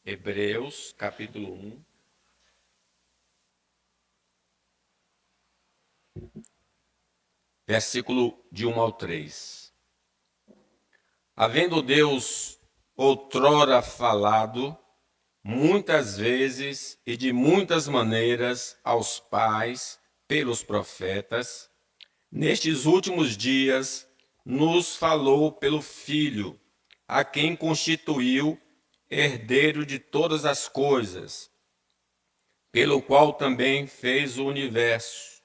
Hebreus, capítulo 1, versículo de 1 ao 3. Havendo Deus outrora falado, muitas vezes e de muitas maneiras aos pais pelos profetas, nestes últimos dias nos falou pelo Filho, a quem constituiu herdeiro de todas as coisas, pelo qual também fez o universo.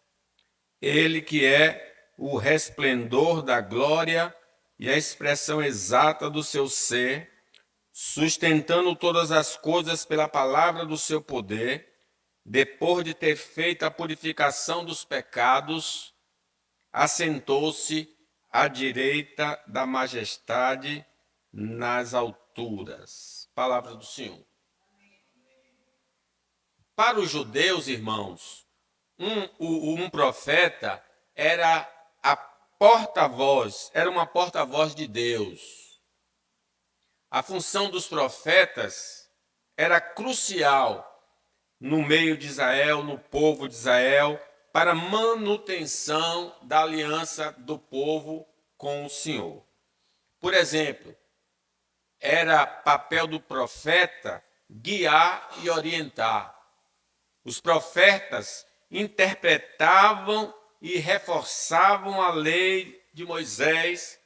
Ele que é o resplendor da glória e a expressão exata do seu ser, sustentando todas as coisas pela palavra do seu poder, depois de ter feito a purificação dos pecados, assentou-se à direita da majestade nas alturas. Palavra do Senhor. Para os judeus, irmãos, um profeta era a porta-voz, era uma porta-voz de Deus. A função dos profetas era crucial no meio de Israel, no povo de Israel, para a manutenção da aliança do povo com o Senhor. Por exemplo, era papel do profeta guiar e orientar. Os profetas interpretavam e reforçavam a lei de Moisés,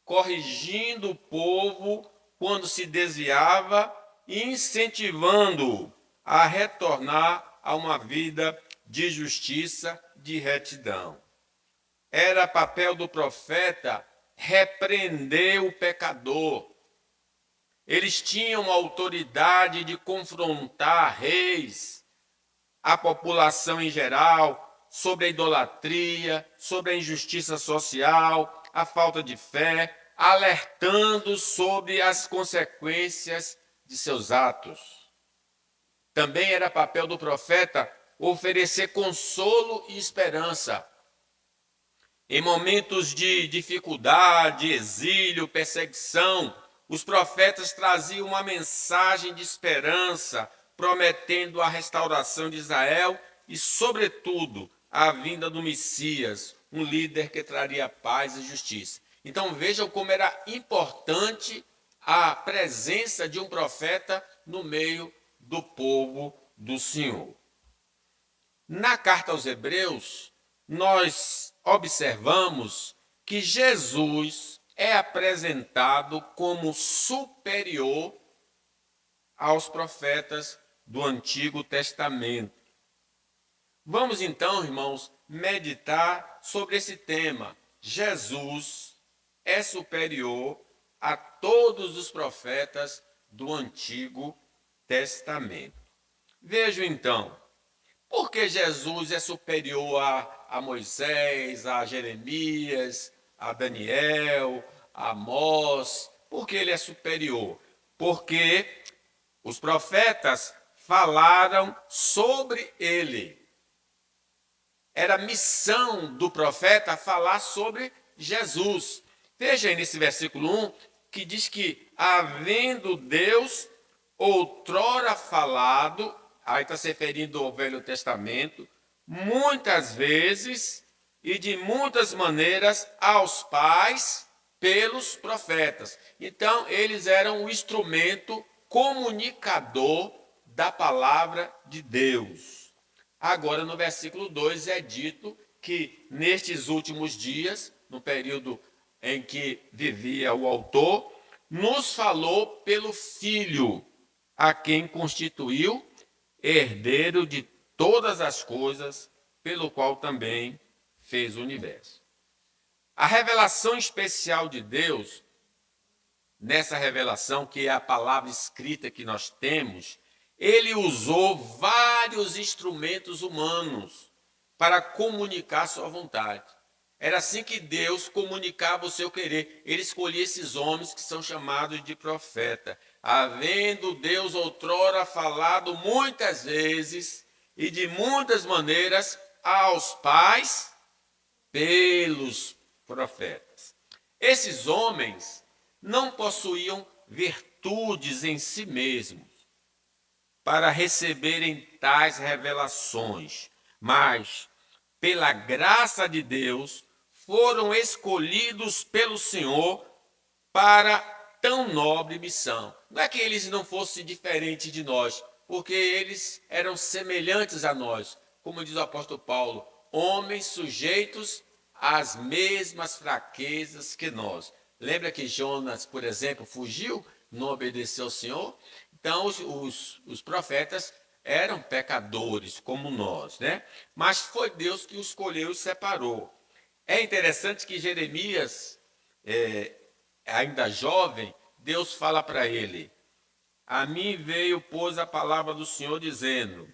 corrigindo o povo quando se desviava e incentivando-o a retornar a uma vida de justiça, de retidão. Era papel do profeta repreender o pecador. Eles tinham autoridade de confrontar reis, a população em geral, sobre a idolatria, sobre a injustiça social, a falta de fé, alertando sobre as consequências de seus atos. Também era papel do profeta oferecer consolo e esperança. Em momentos de dificuldade, exílio, perseguição, os profetas traziam uma mensagem de esperança, prometendo a restauração de Israel e, sobretudo, a vinda do Messias, um líder que traria paz e justiça. Então vejam como era importante a presença de um profeta no meio do povo do Senhor. Na carta aos Hebreus, nós observamos que Jesus é apresentado como superior aos profetas do Antigo Testamento. Vamos então, irmãos, meditar sobre esse tema. Jesus é superior a todos os profetas do Antigo Testamento. Vejam então, por que Jesus é superior a Moisés, a Jeremias, a Daniel, a Amós? Por que ele é superior? Porque os profetas falaram sobre ele. Era missão do profeta falar sobre Jesus. Veja aí nesse versículo 1, que diz que, havendo Deus outrora falado, aí está se referindo ao Velho Testamento, muitas vezes e de muitas maneiras aos pais pelos profetas. Então, eles eram o instrumento comunicador da palavra de Deus. Agora, no versículo 2 é dito que nestes últimos dias, no período em que vivia o autor, nos falou pelo Filho, a quem constituiu herdeiro de todas as coisas, pelo qual também fez o universo. A revelação especial de Deus, nessa revelação, que é a palavra escrita que nós temos, ele usou vários instrumentos humanos para comunicar sua vontade. Era assim que Deus comunicava o seu querer. Ele escolhia esses homens que são chamados de profeta. Havendo Deus outrora falado muitas vezes e de muitas maneiras aos pais pelos profetas. Esses homens não possuíam virtudes em si mesmos. para receberem tais revelações, mas, pela graça de Deus, foram escolhidos pelo Senhor para tão nobre missão. Não é que eles não fossem diferentes de nós, porque eles eram semelhantes a nós, como diz o apóstolo Paulo, homens sujeitos às mesmas fraquezas que nós. Lembra que Jonas, por exemplo, fugiu, não obedeceu ao Senhor? Então, os profetas eram pecadores, como nós, né? Mas foi Deus que os escolheu e separou. É interessante que Jeremias, ainda jovem, Deus fala para ele, a mim veio, pois, a palavra do Senhor dizendo,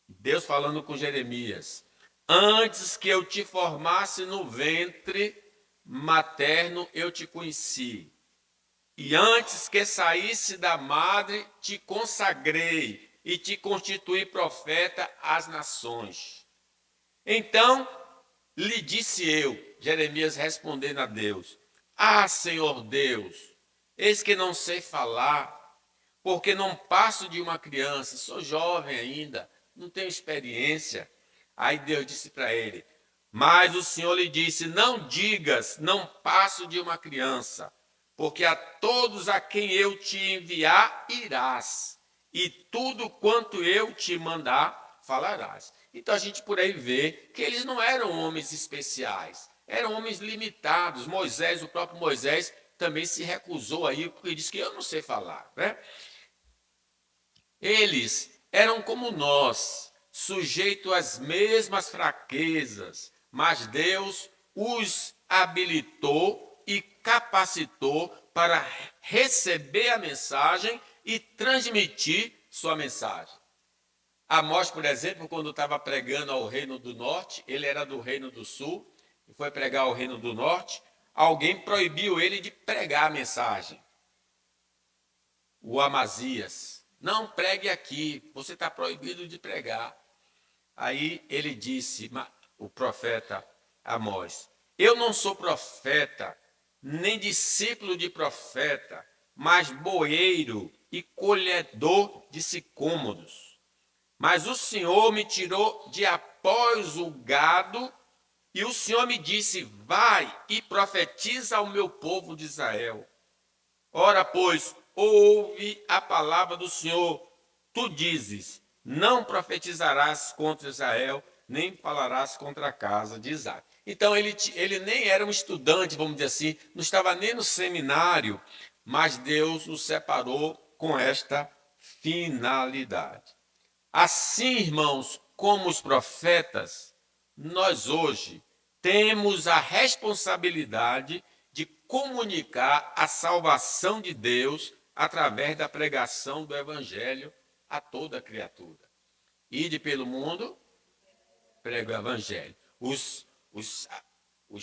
Deus falando com Jeremias, antes que eu te formasse no ventre materno, eu te conheci. E antes que saísse da madre, te consagrei e te constituí profeta às nações. Então lhe disse eu, Jeremias respondendo a Deus, ah, Senhor Deus, eis que não sei falar, porque não passo de uma criança, sou jovem ainda, não tenho experiência. Aí Deus disse para ele, mas o Senhor lhe disse, não digas, não passo de uma criança, porque a todos a quem eu te enviar irás, e tudo quanto eu te mandar falarás. Então a gente por aí vê que eles não eram homens especiais, eram homens limitados. Moisés, o próprio Moisés, também se recusou aí, porque disse que eu não sei falar, né? Eles eram como nós, sujeitos às mesmas fraquezas, mas Deus os habilitou e capacitou para receber a mensagem e transmitir sua mensagem. Amós, por exemplo, quando estava pregando ao reino do norte, ele era do reino do sul, e foi pregar ao reino do norte, alguém proibiu ele de pregar a mensagem. O Amazias, não pregue aqui, você está proibido de pregar. Aí ele disse, o profeta Amós, eu não sou profeta, nem discípulo de profeta, mas boeiro e colhedor de sicômoros. Mas o Senhor me tirou de após o gado, e o Senhor me disse, vai e profetiza ao meu povo de Israel. Ora, pois, ouve a palavra do Senhor, tu dizes, não profetizarás contra Israel, nem falarás contra a casa de Isaac. Então ele nem era um estudante, vamos dizer assim, não estava nem no seminário, mas Deus o separou com esta finalidade. Assim, irmãos, como os profetas, nós hoje temos a responsabilidade de comunicar a salvação de Deus através da pregação do Evangelho a toda criatura. Ide pelo mundo, prega o Evangelho. Os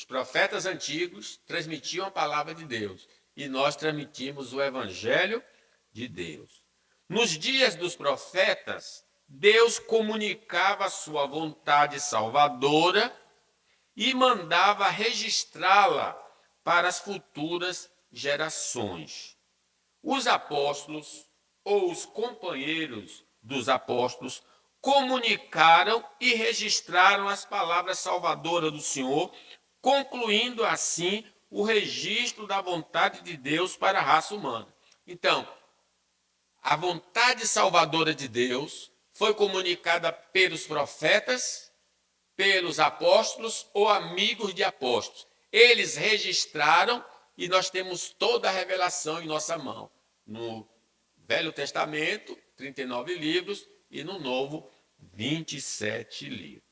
profetas antigos transmitiam a palavra de Deus e nós transmitimos o Evangelho de Deus. Nos dias dos profetas, Deus comunicava a sua vontade salvadora e mandava registrá-la para as futuras gerações. Os apóstolos ou os companheiros dos apóstolos comunicaram e registraram as palavras salvadoras do Senhor, concluindo assim o registro da vontade de Deus para a raça humana. Então, a vontade salvadora de Deus foi comunicada pelos profetas, pelos apóstolos ou amigos de apóstolos. Eles registraram e nós temos toda a revelação em nossa mão. No Velho Testamento, 39 livros, e no Novo, 27 livros.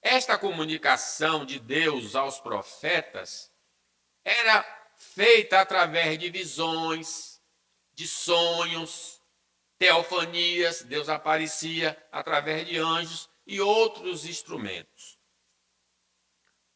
Esta comunicação de Deus aos profetas era feita através de visões, de sonhos, teofanias, Deus aparecia através de anjos e outros instrumentos.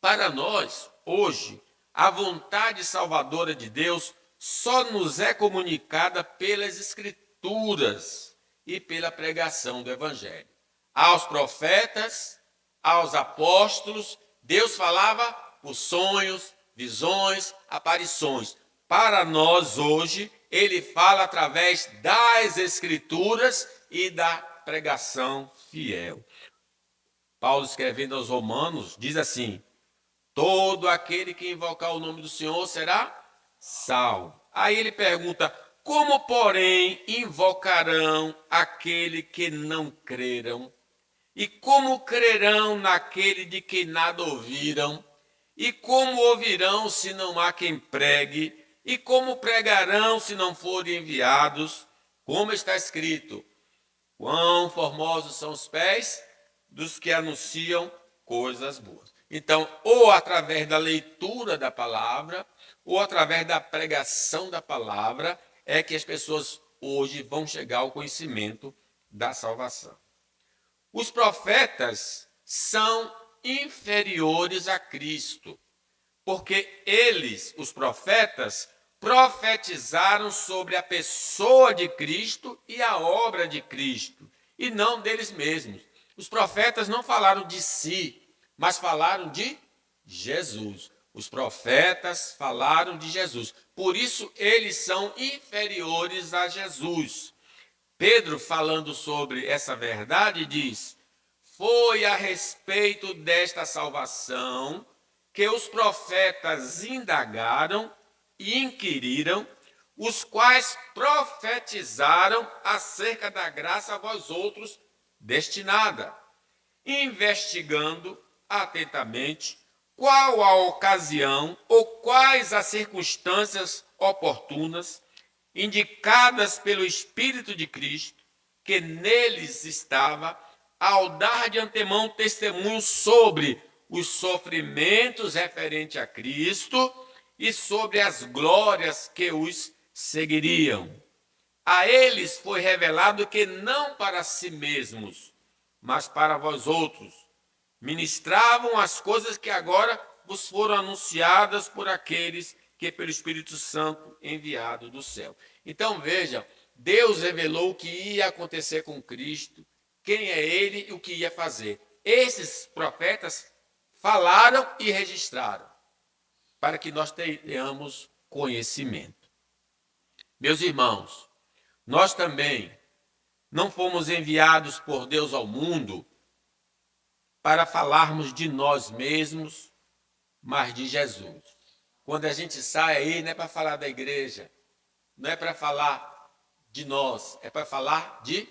Para nós, hoje, a vontade salvadora de Deus só nos é comunicada pelas Escrituras e pela pregação do Evangelho. Aos profetas, aos apóstolos, Deus falava por sonhos, visões, aparições. Para nós hoje, ele fala através das Escrituras e da pregação fiel. Paulo, escrevendo aos Romanos, diz assim: todo aquele que invocar o nome do Senhor será salvo. Aí ele pergunta: como, porém, invocarão aquele que não creram? E como crerão naquele de quem nada ouviram? E como ouvirão se não há quem pregue? E como pregarão se não forem enviados? Como está escrito: quão formosos são os pés dos que anunciam coisas boas. Então, ou através da leitura da palavra, ou através da pregação da palavra, é que as pessoas hoje vão chegar ao conhecimento da salvação. Os profetas são inferiores a Cristo, porque eles, os profetas, profetizaram sobre a pessoa de Cristo e a obra de Cristo, e não deles mesmos. Os profetas não falaram de si, mas falaram de Jesus. Os profetas falaram de Jesus. Por isso, eles são inferiores a Jesus. Pedro, falando sobre essa verdade, diz: foi a respeito desta salvação que os profetas indagaram e inquiriram, os quais profetizaram acerca da graça a vós outros destinada, investigando atentamente qual a ocasião ou quais as circunstâncias oportunas indicadas pelo Espírito de Cristo, que neles estava, ao dar de antemão testemunho sobre os sofrimentos referentes a Cristo e sobre as glórias que os seguiriam. A eles foi revelado que não para si mesmos, mas para vós outros, ministravam as coisas que agora vos foram anunciadas por aqueles que pelo Espírito Santo enviado do céu. Então veja, Deus revelou o que ia acontecer com Cristo, quem é ele e o que ia fazer. Esses profetas falaram e registraram, para que nós tenhamos conhecimento. Meus irmãos, nós também não fomos enviados por Deus ao mundo para falarmos de nós mesmos, mas de Jesus. Quando a gente sai aí, não é para falar da igreja, não é para falar de nós, é para falar de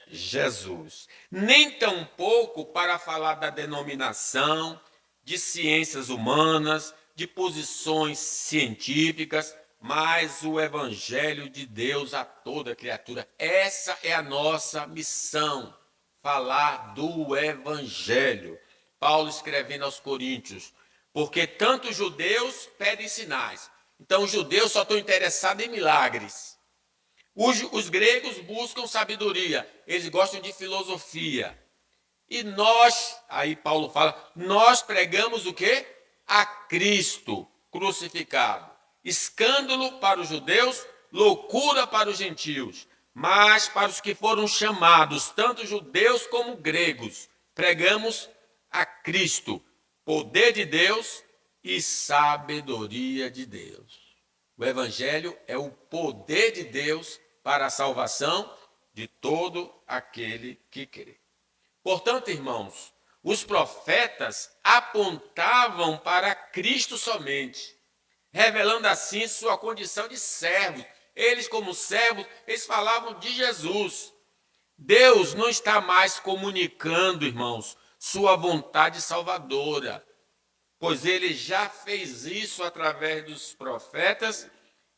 Jesus. Nem tampouco para falar da denominação, de ciências humanas, de posições científicas, mas o evangelho de Deus a toda criatura. Essa é a nossa missão, falar do evangelho. Paulo escrevendo aos Coríntios: porque tanto os judeus pedem sinais. Então os judeus só estão interessados em milagres. Os gregos buscam sabedoria, eles gostam de filosofia. E nós, aí Paulo fala, nós pregamos o quê? A Cristo crucificado. Escândalo para os judeus, loucura para os gentios. Mas para os que foram chamados, tanto judeus como gregos, pregamos a Cristo, poder de Deus e sabedoria de Deus. O Evangelho é o poder de Deus para a salvação de todo aquele que crê. Portanto, irmãos, os profetas apontavam para Cristo somente, revelando assim sua condição de servos. Eles, como servos, eles falavam de Jesus. Deus não está mais comunicando, irmãos, sua vontade salvadora, pois ele já fez isso através dos profetas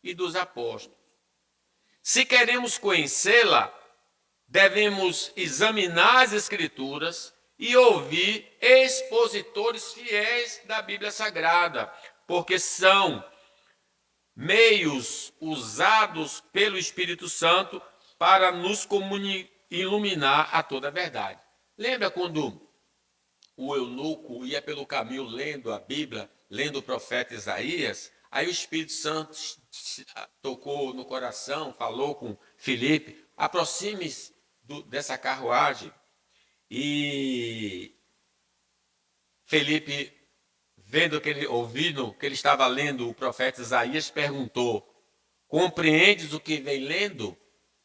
e dos apóstolos. Se queremos conhecê-la, devemos examinar as Escrituras e ouvir expositores fiéis da Bíblia Sagrada, porque são meios usados pelo Espírito Santo para nos iluminar a toda a verdade. Lembra quando o eunuco ia pelo caminho lendo a Bíblia, lendo o profeta Isaías? Aí o Espírito Santo tocou no coração, falou com Filipe: aproxime-se dessa carruagem. E Filipe, ouvindo que ele estava lendo o profeta Isaías, perguntou: Compreendes o que vem lendo?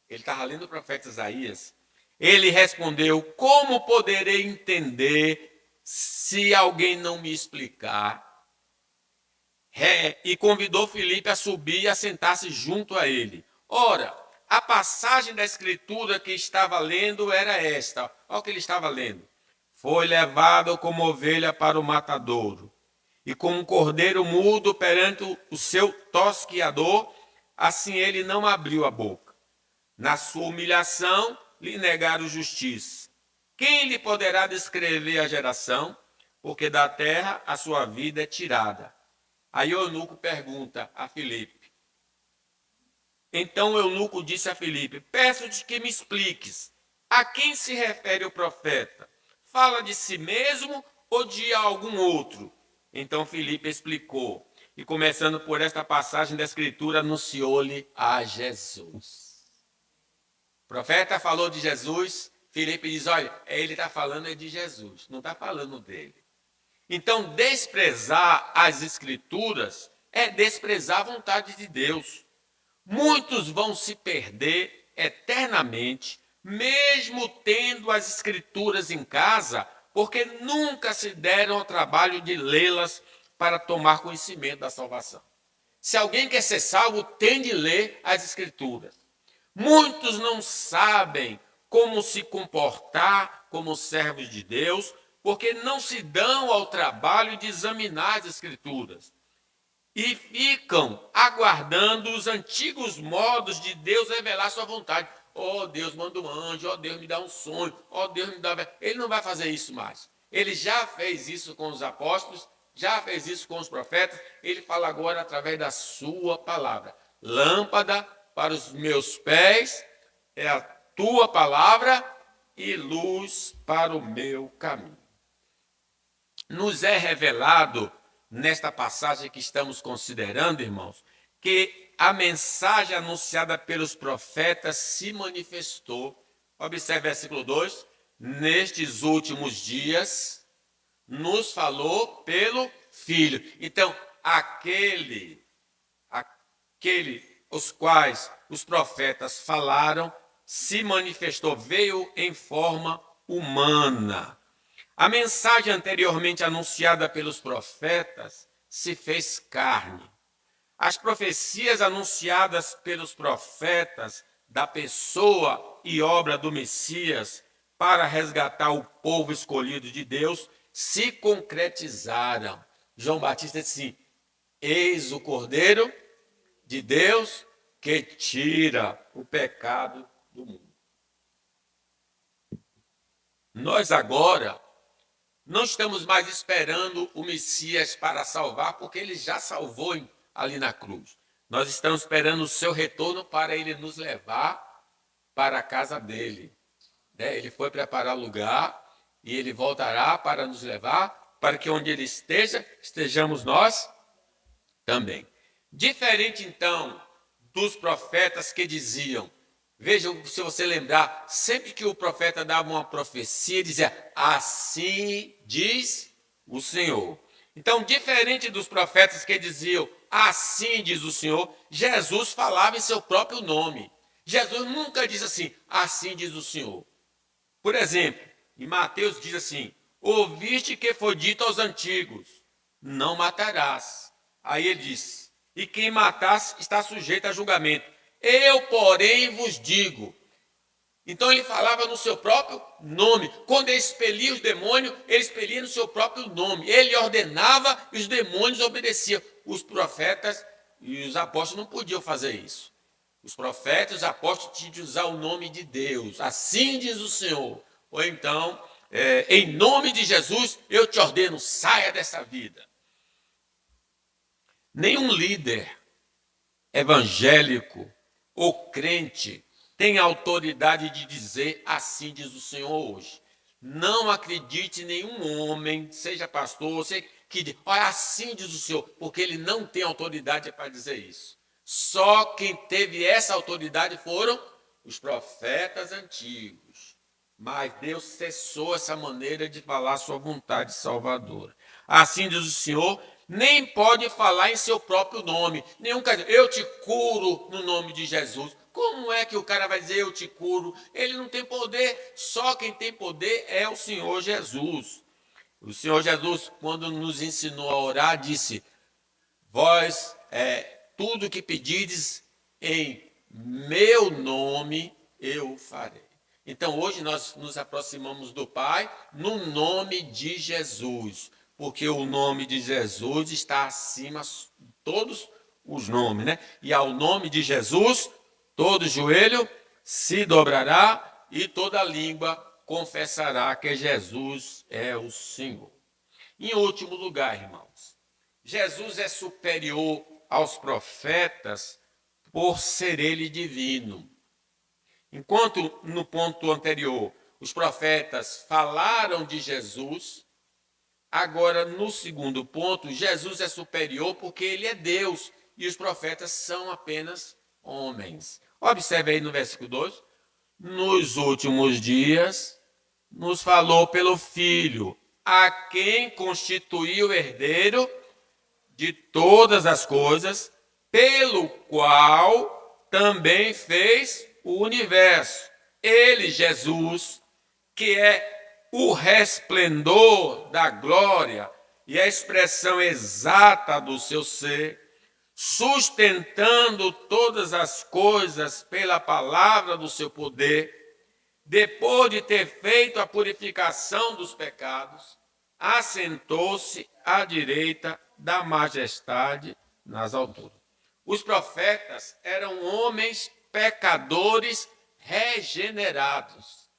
Ele estava lendo o profeta Isaías. Ele respondeu: como poderei entender se alguém não me explicar? E convidou Filipe a subir e a sentar-se junto a ele. Ora, a passagem da escritura que estava lendo era esta. Olha o que ele estava lendo. Foi levado como ovelha para o matadouro, e como um cordeiro mudo perante o seu tosquiador, assim ele não abriu a boca. Na sua humilhação, lhe negaram justiça. Quem lhe poderá descrever a geração? Porque da terra a sua vida é tirada. Aí o eunuco pergunta a Filipe. Então o eunuco disse a Filipe: peço-te que me expliques, a quem se refere o profeta? Fala de si mesmo ou de algum outro? Então Filipe explicou, e começando por esta passagem da Escritura, anunciou-lhe a Jesus. O profeta falou de Jesus, Filipe diz: olha, ele está falando de Jesus, não está falando dele. Então, desprezar as Escrituras é desprezar a vontade de Deus. Muitos vão se perder eternamente, mesmo tendo as Escrituras em casa, porque nunca se deram ao trabalho de lê-las para tomar conhecimento da salvação. Se alguém quer ser salvo, tem de ler as Escrituras. Muitos não sabem como se comportar como servos de Deus, porque não se dão ao trabalho de examinar as Escrituras. E ficam aguardando os antigos modos de Deus revelar sua vontade. Oh, Deus manda um anjo, oh, Deus me dá um sonho, oh, Deus me dá... Ele não vai fazer isso mais. Ele já fez isso com os apóstolos, já fez isso com os profetas, ele fala agora através da sua palavra. Lâmpada para os meus pés é a tua palavra e luz para o meu caminho. Nos é revelado, nesta passagem que estamos considerando, irmãos, que a mensagem anunciada pelos profetas se manifestou. Observe o versículo 2. Nestes últimos dias, nos falou pelo Filho. Então, os quais os profetas falaram, se manifestou, veio em forma humana. A mensagem anteriormente anunciada pelos profetas se fez carne. As profecias anunciadas pelos profetas da pessoa e obra do Messias para resgatar o povo escolhido de Deus se concretizaram. João Batista disse assim: eis o Cordeiro de Deus que tira o pecado do mundo. Nós agora não estamos mais esperando o Messias para salvar, porque ele já salvou ali na cruz. Nós estamos esperando o seu retorno para ele nos levar para a casa dele. Ele foi preparar lugar e ele voltará para nos levar, para que onde ele esteja, estejamos nós também. Diferente, então, dos profetas que diziam, veja, se você lembrar, sempre que o profeta dava uma profecia, dizia, assim diz o Senhor. Então, diferente dos profetas que diziam, assim diz o Senhor, Jesus falava em seu próprio nome. Jesus nunca diz assim diz o Senhor. Por exemplo, em Mateus diz assim, ouviste que foi dito aos antigos, não matarás. Aí ele diz, e quem matar está sujeito a julgamento. Eu, porém, vos digo. Então ele falava no seu próprio nome. Quando ele expelia os demônios, ele expelia no seu próprio nome. Ele ordenava e os demônios obedeciam. Os profetas e os apóstolos não podiam fazer isso. Os profetas e os apóstolos tinham de usar o nome de Deus. Assim diz o Senhor. Ou então, em nome de Jesus, eu te ordeno, saia dessa vida. Nenhum líder evangélico ou crente tem autoridade de dizer assim diz o Senhor hoje. Não acredite em nenhum homem, seja pastor, que diz, olha, assim diz o Senhor, porque ele não tem autoridade para dizer isso. Só quem teve essa autoridade foram os profetas antigos. Mas Deus cessou essa maneira de falar sua vontade salvadora. Assim diz o Senhor, nem pode falar em seu próprio nome. Nenhum cara diz, eu te curo no nome de Jesus. Como é que o cara vai dizer eu te curo? Ele não tem poder, só quem tem poder é o Senhor Jesus. O Senhor Jesus, quando nos ensinou a orar, disse, vós, tudo que pedides em meu nome, eu farei. Então, hoje nós nos aproximamos do Pai no nome de Jesus, porque o nome de Jesus está acima de todos os nomes, né? E ao nome de Jesus, todo joelho se dobrará e toda língua confessará que Jesus é o Senhor. Em último lugar, irmãos, Jesus é superior aos profetas por ser ele divino. Enquanto no ponto anterior os profetas falaram de Jesus, agora no segundo ponto, Jesus é superior porque ele é Deus e os profetas são apenas homens. Observe aí no versículo 2. Nos últimos dias, nos falou pelo Filho, a quem constituiu herdeiro de todas as coisas, pelo qual também fez o universo. Ele, Jesus, que é o resplendor da glória e a expressão exata do seu ser, sustentando todas as coisas pela palavra do seu poder, depois de ter feito a purificação dos pecados, assentou-se à direita da majestade nas alturas. Os profetas eram homens pecadores regenerados,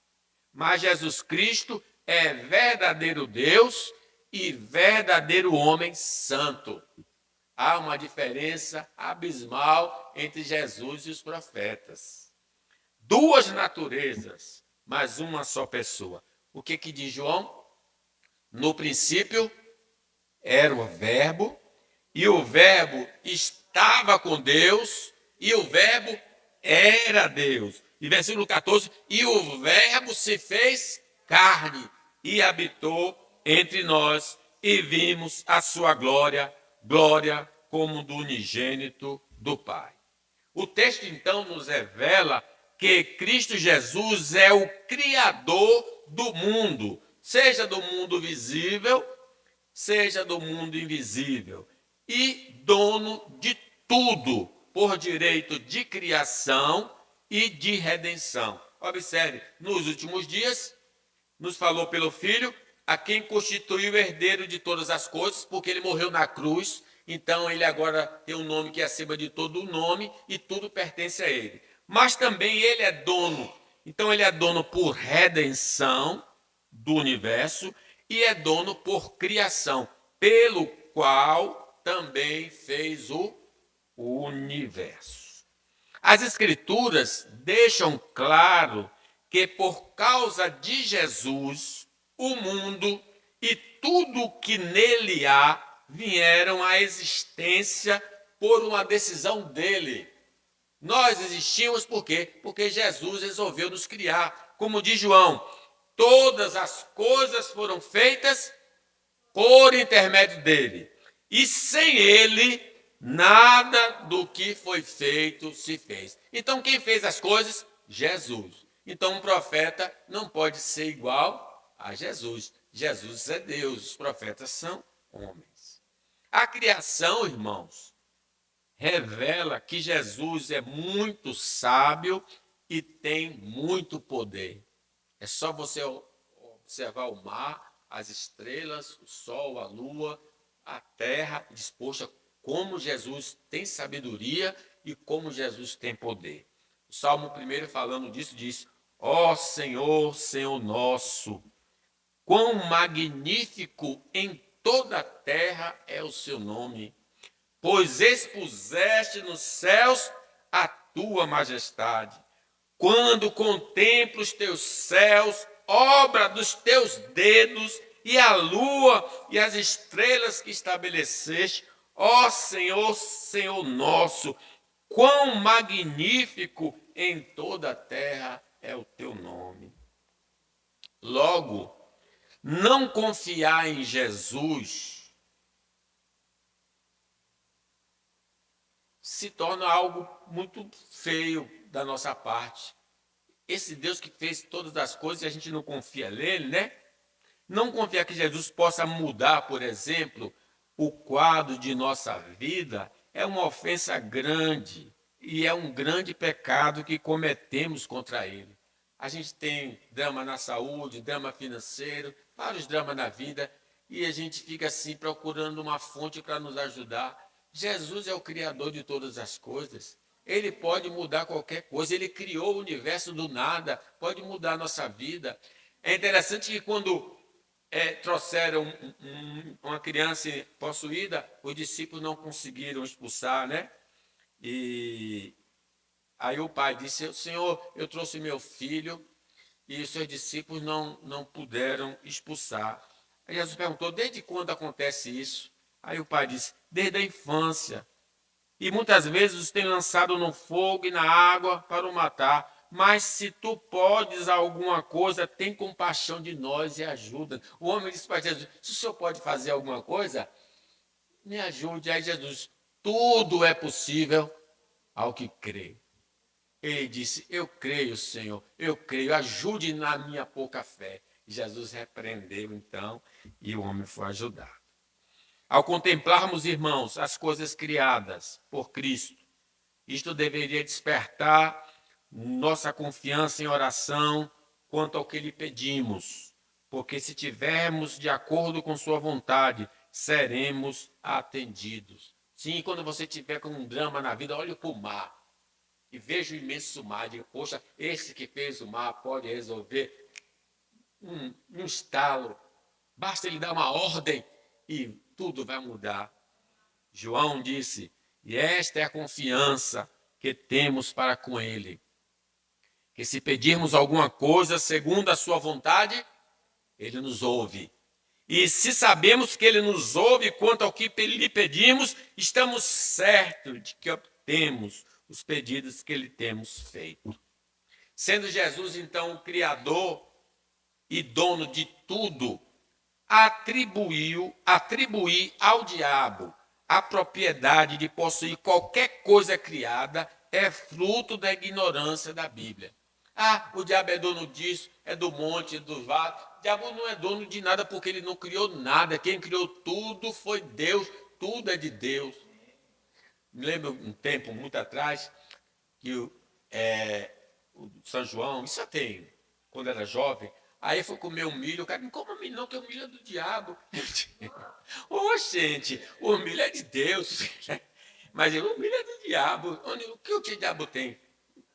mas Jesus Cristo é verdadeiro Deus e verdadeiro homem santo. Há uma diferença abismal entre Jesus e os profetas. Duas naturezas, mas uma só pessoa. O que diz João? No princípio era o Verbo, e o Verbo estava com Deus, e o Verbo era Deus. E versículo 14, e o Verbo se fez carne e habitou entre nós, e vimos a sua glória, glória como do unigênito do Pai. O texto então nos revela que Cristo Jesus é o Criador do mundo, seja do mundo visível, seja do mundo invisível, e dono de tudo, por direito de criação e de redenção. Observe, nos últimos dias, nos falou pelo Filho, a quem constituiu o herdeiro de todas as coisas, porque ele morreu na cruz, então ele agora tem um nome que é acima de todo o nome, e tudo pertence a ele. Mas também ele é dono, então ele é dono por redenção do universo, e é dono por criação, pelo qual também fez o universo. As Escrituras deixam claro que por causa de Jesus, o mundo e tudo que nele há vieram à existência por uma decisão dele. Nós existimos por quê? Porque Jesus resolveu nos criar. Como diz João, todas as coisas foram feitas por intermédio dele. E sem ele, nada do que foi feito se fez. Então, quem fez as coisas? Jesus. Então, um profeta não pode ser igual a Jesus. Jesus é Deus, os profetas são homens. A criação, irmãos, revela que Jesus é muito sábio e tem muito poder. É só você observar o mar, as estrelas, o sol, a lua, a terra, disposta como Jesus tem sabedoria e como Jesus tem poder. O Salmo 1, falando disso, diz, ó Senhor, Senhor nosso, quão magnífico em toda a terra é o seu nome, pois expuseste nos céus a tua majestade. Quando contemplo os teus céus, obra dos teus dedos, e a lua e as estrelas que estabeleceste, ó Senhor, Senhor nosso, quão magnífico em toda a terra é o teu nome. Logo, não confiar em Jesus se torna algo muito feio da nossa parte. Esse Deus que fez todas as coisas e a gente não confia nele, né? Não confiar que Jesus possa mudar, por exemplo, o quadro de nossa vida é uma ofensa grande e é um grande pecado que cometemos contra ele. A gente tem drama na saúde, drama financeiro, vários dramas na vida e a gente fica assim procurando uma fonte para nos ajudar. Jesus é o Criador de todas as coisas. Ele pode mudar qualquer coisa. Ele criou o universo do nada, pode mudar a nossa vida. É interessante que quando trouxeram uma criança possuída, os discípulos não conseguiram expulsar, né? E aí o pai disse: Senhor, eu trouxe meu filho e os seus discípulos não puderam expulsar. Aí Jesus perguntou: desde quando acontece isso? Aí o pai disse: desde a infância. E muitas vezes os tem lançado no fogo e na água para o matar. Mas se tu podes alguma coisa, tem compaixão de nós e ajuda. O homem disse para Jesus: se o senhor pode fazer alguma coisa, me ajude. Aí Jesus: tudo é possível ao que crê. Ele disse: eu creio, Senhor, eu creio, ajude na minha pouca fé. E Jesus repreendeu então e o homem foi ajudado. Ao contemplarmos, irmãos, as coisas criadas por Cristo, isto deveria despertar nossa confiança em oração quanto ao que lhe pedimos, porque se tivermos de acordo com sua vontade, seremos atendidos. Sim, quando você tiver com um drama na vida, olhe para o mar e veja o imenso mar, diga: poxa, esse que fez o mar pode resolver um estalo, basta ele dar uma ordem e tudo vai mudar. João disse: e esta é a confiança que temos para com ele, que se pedirmos alguma coisa segundo a sua vontade, ele nos ouve. E se sabemos que ele nos ouve quanto ao que lhe pedimos, estamos certos de que obtemos os pedidos que lhe temos feito. Sendo Jesus, então, o Criador e dono de tudo, atribuir ao diabo a propriedade de possuir qualquer coisa criada é fruto da ignorância da Bíblia. Ah, o diabo é dono disso, é do monte, do vale. O diabo não é dono de nada porque ele não criou nada. Quem criou tudo foi Deus, tudo é de Deus. Me lembro um tempo, muito atrás, que o São João, isso eu tenho, quando era jovem, aí foi comer um milho, o cara: não coma milho não, que o milho é do diabo. Ô, gente, o milho é de Deus. Mas o milho é do diabo. O que o diabo tem?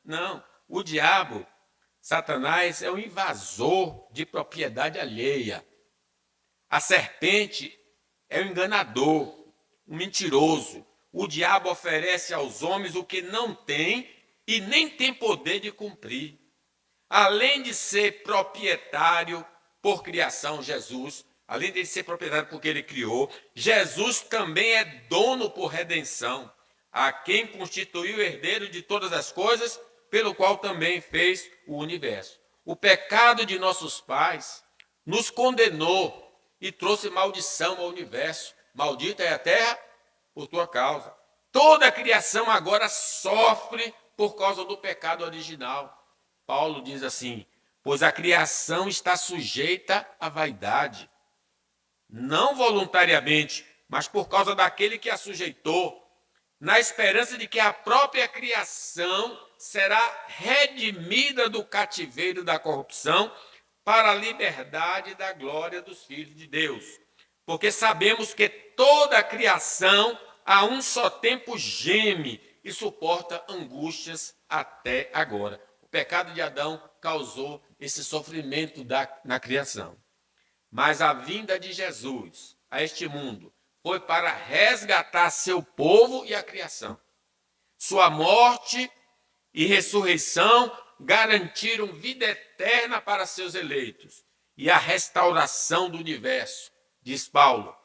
Não, o diabo, Satanás, é um invasor de propriedade alheia. A serpente é um enganador, um mentiroso. O diabo oferece aos homens o que não tem e nem tem poder de cumprir. Além de ser proprietário por criação, Jesus, além de ser proprietário porque ele criou, Jesus também é dono por redenção, a quem constituiu o herdeiro de todas as coisas, pelo qual também fez o universo. O pecado de nossos pais nos condenou e trouxe maldição ao universo. Maldita é a terra por tua causa. Toda a criação agora sofre por causa do pecado original. Paulo diz assim: pois a criação está sujeita à vaidade, não voluntariamente, mas por causa daquele que a sujeitou, na esperança de que a própria criação será redimida do cativeiro da corrupção para a liberdade da glória dos filhos de Deus. Porque sabemos que toda a criação a um só tempo geme e suporta angústias até agora. O pecado de Adão causou esse sofrimento na criação. Mas a vinda de Jesus a este mundo foi para resgatar seu povo e a criação. Sua morte e ressurreição garantiram vida eterna para seus eleitos e a restauração do universo, diz Paulo.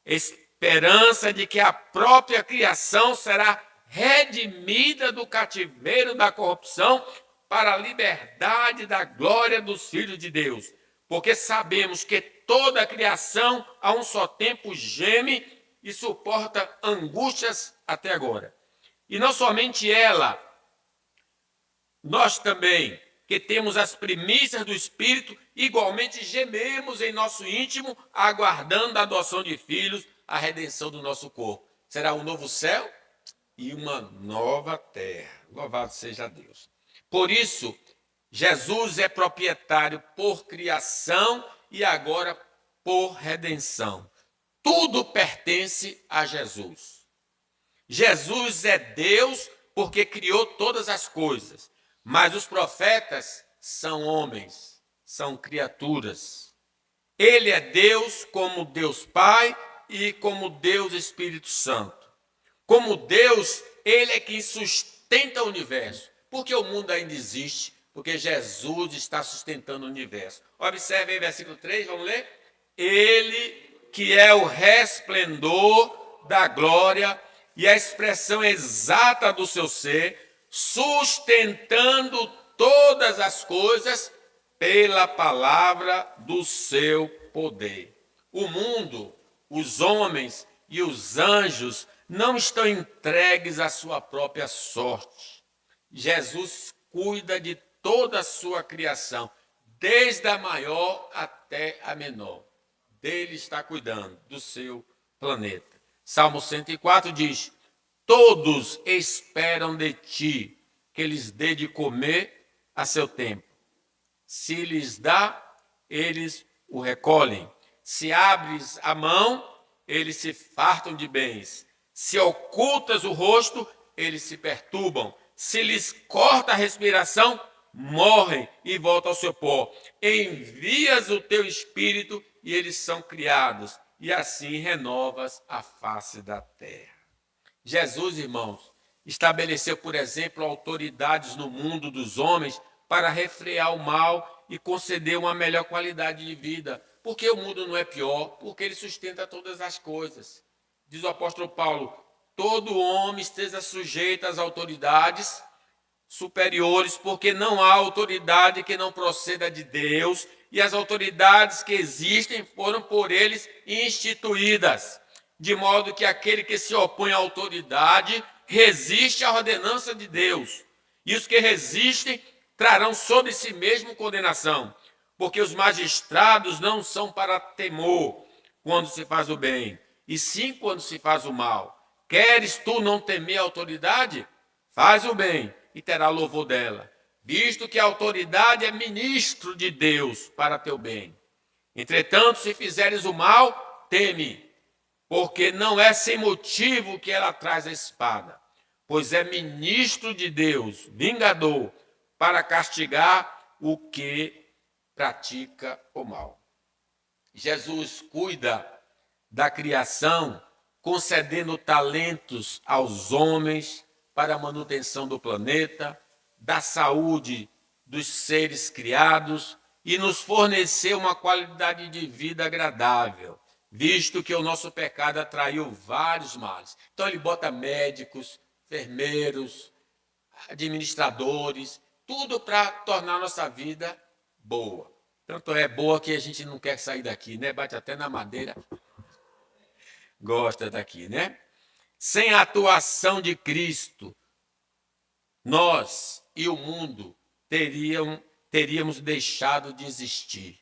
Esperança de que a própria criação será redimida do cativeiro da corrupção para a liberdade da glória dos filhos de Deus. Porque sabemos que toda a criação a um só tempo geme e suporta angústias até agora. E não somente ela, nós também, que temos as primícias do Espírito, igualmente gememos em nosso íntimo, aguardando a adoção de filhos, a redenção do nosso corpo. Será um novo céu e uma nova terra. Louvado seja Deus. Por isso, Jesus é proprietário por criação e agora por redenção. Tudo pertence a Jesus. Jesus é Deus porque criou todas as coisas, mas os profetas são homens, são criaturas. Ele é Deus como Deus Pai e como Deus Espírito Santo. Como Deus, ele é quem sustenta o universo. Porque o mundo ainda existe, porque Jesus está sustentando o universo. Observe aí versículo 3, vamos ler? Ele que é o resplendor da glória e a expressão exata do seu ser, sustentando todas as coisas pela palavra do seu poder. O mundo, os homens e os anjos não estão entregues à sua própria sorte. Jesus cuida de toda a sua criação, desde a maior até a menor. Dele está cuidando do seu planeta. Salmo 104 diz: todos esperam de ti que lhes dê de comer a seu tempo. Se lhes dá, eles o recolhem. Se abres a mão, eles se fartam de bens. Se ocultas o rosto, eles se perturbam. Se lhes corta a respiração, morrem e voltam ao seu pó. Envias o teu espírito e eles são criados, e assim renovas a face da terra. Jesus, irmãos, estabeleceu, por exemplo, autoridades no mundo dos homens para refrear o mal e conceder uma melhor qualidade de vida. Porque o mundo não é pior, porque ele sustenta todas as coisas. Diz o apóstolo Paulo: todo homem esteja sujeito às autoridades superiores, porque não há autoridade que não proceda de Deus, e as autoridades que existem foram por eles instituídas, de modo que aquele que se opõe à autoridade resiste à ordenança de Deus, e os que resistem trarão sobre si mesmo condenação, porque os magistrados não são para temor quando se faz o bem, e sim quando se faz o mal. Queres tu não temer a autoridade? Faz o bem e terá louvor dela, visto que a autoridade é ministro de Deus para teu bem. Entretanto, se fizeres o mal, teme, porque não é sem motivo que ela traz a espada, pois é ministro de Deus, vingador, para castigar o que pratica o mal. Jesus cuida da criação, concedendo talentos aos homens para a manutenção do planeta, da saúde dos seres criados e nos forneceu uma qualidade de vida agradável, visto que o nosso pecado atraiu vários males. Então ele bota médicos, enfermeiros, administradores, tudo para tornar a nossa vida boa. Tanto é boa que a gente não quer sair daqui, né? Bate até na madeira. Gosta daqui, né? Sem a atuação de Cristo, nós e o mundo teríamos deixado de existir.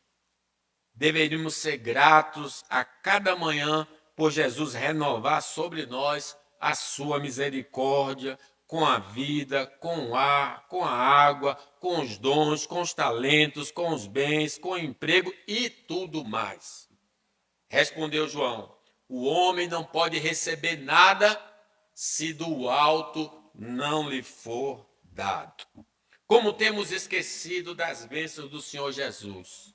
Deveríamos ser gratos a cada manhã por Jesus renovar sobre nós a sua misericórdia, com a vida, com o ar, com a água, com os dons, com os talentos, com os bens, com o emprego e tudo mais. Respondeu João: o homem não pode receber nada se do alto não lhe for dado. Como temos esquecido das bênçãos do Senhor Jesus.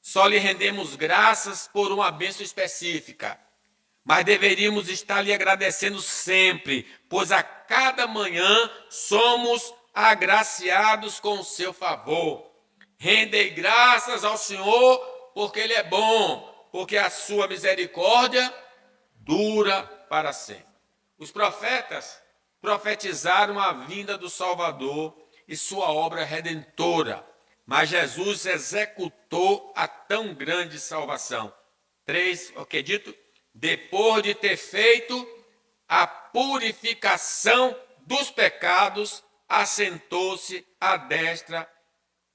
Só lhe rendemos graças por uma bênção específica, mas deveríamos estar lhe agradecendo sempre, pois a cada manhã somos agraciados com o seu favor. Rendei graças ao Senhor, porque Ele é bom, porque a sua misericórdia dura para sempre. Os profetas profetizaram a vinda do Salvador e sua obra redentora, mas Jesus executou a tão grande salvação. 3, o que é dito? Depois de ter feito a purificação dos pecados, assentou-se à destra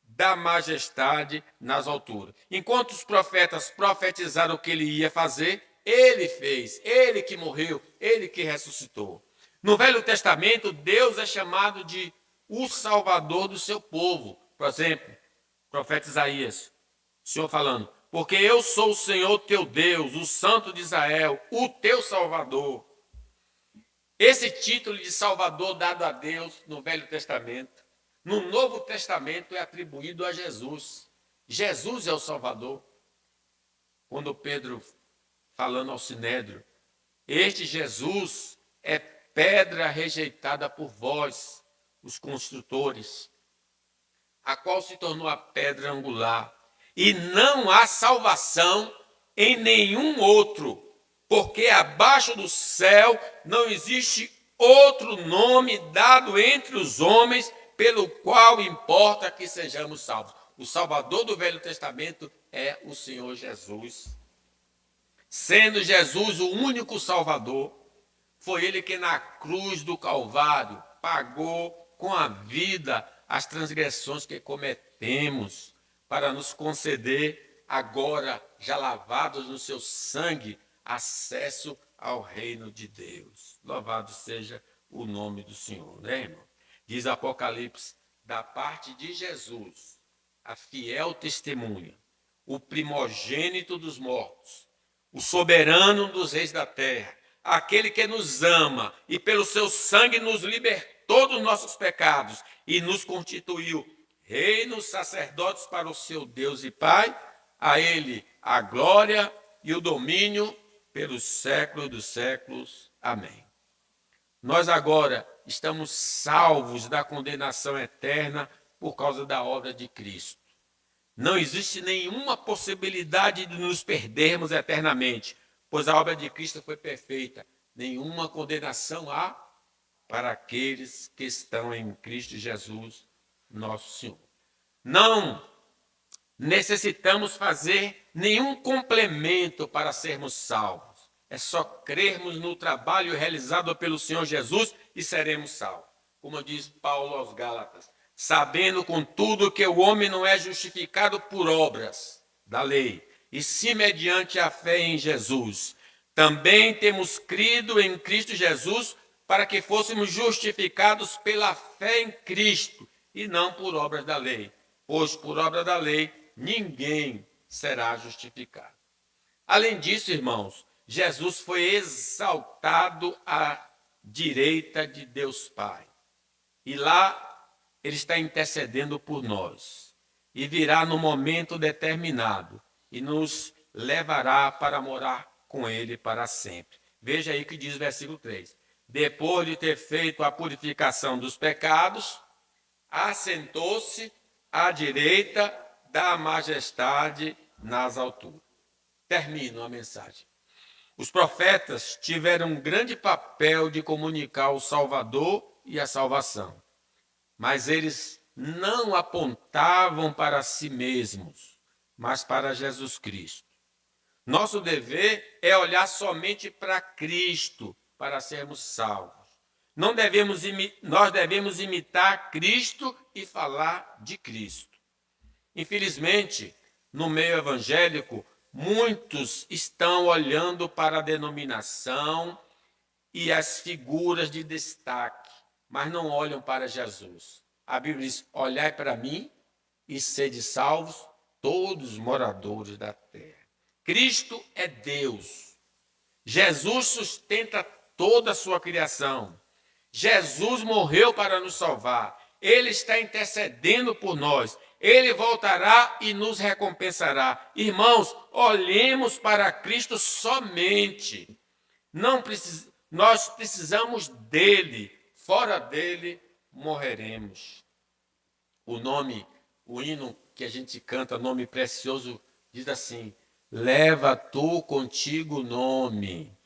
da majestade nas alturas. Enquanto os profetas profetizaram o que ele ia fazer, ele fez, ele que morreu, ele que ressuscitou. No Velho Testamento, Deus é chamado de o Salvador do seu povo. Por exemplo, o profeta Isaías, o Senhor falando, porque eu sou o Senhor teu Deus, o Santo de Israel, o teu Salvador. Esse título de Salvador dado a Deus no Velho Testamento, no Novo Testamento é atribuído a Jesus. Jesus é o Salvador. Quando Pedro, falando ao Sinédrio, este Jesus é pedra rejeitada por vós, os construtores, a qual se tornou a pedra angular. E não há salvação em nenhum outro, porque abaixo do céu não existe outro nome dado entre os homens pelo qual importa que sejamos salvos. O Salvador do Velho Testamento é o Senhor Jesus. Sendo Jesus o único Salvador, foi ele que na cruz do Calvário pagou com a vida as transgressões que cometemos, para nos conceder, agora já lavados no seu sangue, acesso ao reino de Deus. Louvado seja o nome do Senhor, né, irmão? Diz Apocalipse, da parte de Jesus, a fiel testemunha, o primogênito dos mortos, o soberano dos reis da terra, aquele que nos ama e pelo seu sangue nos libertou dos nossos pecados e nos constituiu reinos sacerdotes para o seu Deus e Pai, a ele a glória e o domínio pelos séculos dos séculos. Amém. Nós agora estamos salvos da condenação eterna por causa da obra de Cristo. Não existe nenhuma possibilidade de nos perdermos eternamente, pois a obra de Cristo foi perfeita. Nenhuma condenação há para aqueles que estão em Cristo Jesus, nosso Senhor. Não necessitamos fazer nenhum complemento para sermos salvos. É só crermos no trabalho realizado pelo Senhor Jesus e seremos salvos. Como diz Paulo aos Gálatas, sabendo contudo que o homem não é justificado por obras da lei, e sim mediante a fé em Jesus. Também temos crido em Cristo Jesus para que fôssemos justificados pela fé em Cristo e não por obras da lei, pois por obra da lei ninguém será justificado. Além disso, irmãos, Jesus foi exaltado à direita de Deus Pai. E lá ele está intercedendo por nós. E virá no momento determinado e nos levará para morar com ele para sempre. Veja aí o que diz o versículo 3. Depois de ter feito a purificação dos pecados, assentou-se à direita da majestade nas alturas. Termino a mensagem. Os profetas tiveram um grande papel de comunicar o Salvador e a salvação, mas eles não apontavam para si mesmos, mas para Jesus Cristo. Nosso dever é olhar somente para Cristo para sermos salvos. Nós devemos imitar Cristo e falar de Cristo. Infelizmente, no meio evangélico, muitos estão olhando para a denominação e as figuras de destaque, mas não olham para Jesus. A Bíblia diz, olhai para mim e sede salvos todos os moradores da terra. Cristo é Deus. Jesus sustenta toda a sua criação. Jesus morreu para nos salvar. Ele está intercedendo por nós. Ele voltará e nos recompensará. Irmãos, olhemos para Cristo somente. Nós precisamos dele. Fora dele, morreremos. O hino que a gente canta, nome precioso, diz assim: leva tu contigo o nome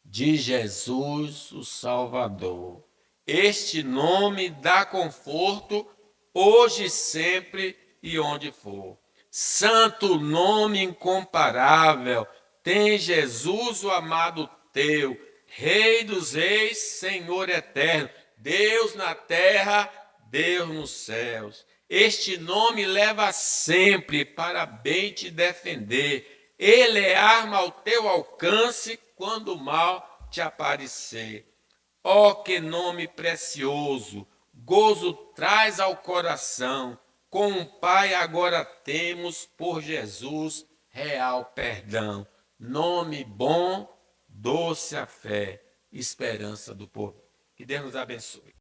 de Jesus, o Salvador. Este nome dá conforto hoje, sempre e onde for. Santo nome incomparável, tem Jesus, o amado teu, Rei dos reis, Senhor eterno, Deus na terra, Deus nos céus. Este nome leva sempre para bem te defender. Ele é arma ao teu alcance quando o mal te aparecer. Ó, que nome precioso, gozo traz ao coração. Com o Pai agora temos por Jesus real perdão. Nome bom, doce a fé, esperança do povo. Que Deus nos abençoe.